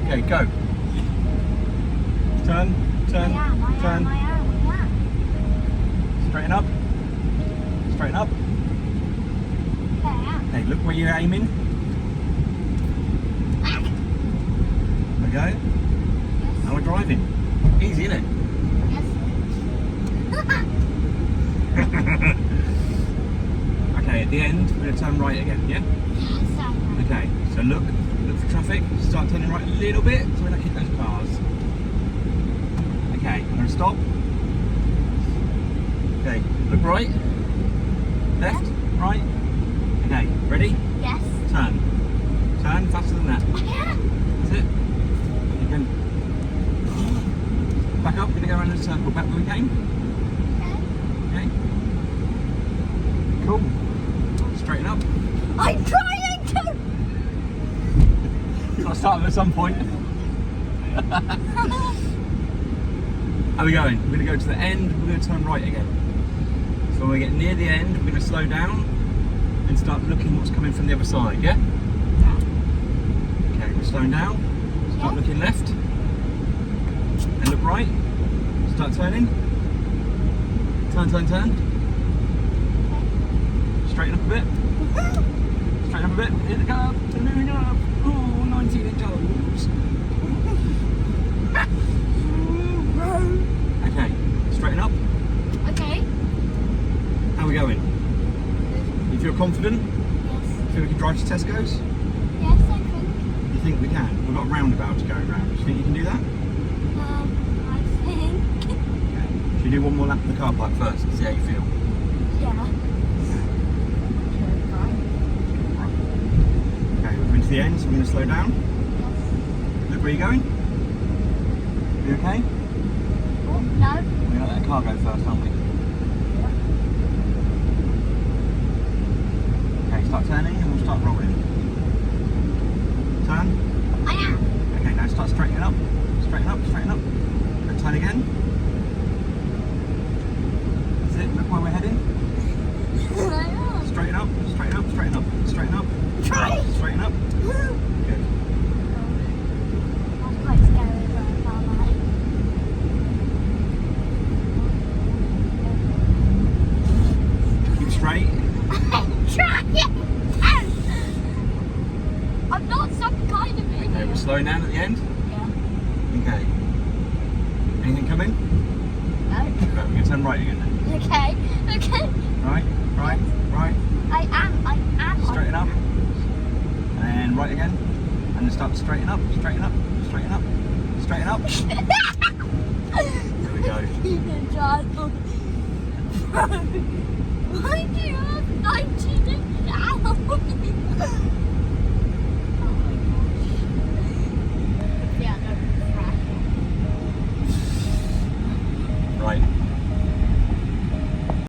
Okay, go. Turn, turn, turn. Straighten up. Straighten up. Okay, look where you're aiming. There we go. Now we're driving. Easy, isn't it? Okay, at the end, we're going to turn right again, yeah? Okay, so look for traffic. Start turning right a little bit so we don't hit those cars. Okay, I'm going to stop. Okay, look right. Left, right. Okay, ready? Yes. Turn. Turn faster than that. That's it. You can back up, we're going to go around in a circle, back where we came. Okay. Cool. Straighten up. I'm trying to! You've got to start them at some point. How are we going? We're going to go to the end, we're going to turn right again. So when we get near the end, we're going to slow down and start looking what's coming from the other side, yeah? Okay, we're slowing down. Start looking left. And look right. Start turning. Turn, turn, turn. Straighten up a bit. Straighten up a bit. Hit the curb. Turn moving up. Ooh, 19 toes. Okay, straighten up. Okay. How are we going? You feel confident? Yes. You feel we can drive to Tesco's? Yes, I think. You think we can? We've got a roundabout to go around. Do you think you can do that? I think. Okay. Should we do one more lap of the car park first and see how you feel? Yeah. Okay, we're coming to the end, so we're going to slow down. Yes. Look where you're going. You okay? Oh, no. We're going to let the car go first, aren't we? Okay, start turning and we'll start rolling. Turn. I am. Okay, now start straightening up. Straighten up, straighten up. And turn again. That's it, look where we're heading. I am. Straighten up, straighten up, straighten up, straighten up. Try. Straighten up. Good. That's quite scary, but I can't lie. Keep straight. I'm trying. I'm not some kind of idiot. Okay, we're slowing down at the end. Yeah. Okay. Anything coming? No. Right, we're going to turn right again then. Okay. Okay. Right, right, right. I am. Straighten up. And right again. And then start to straighten up, straighten up, straighten up, straighten up. There we go. Why do you have 19 inch hours?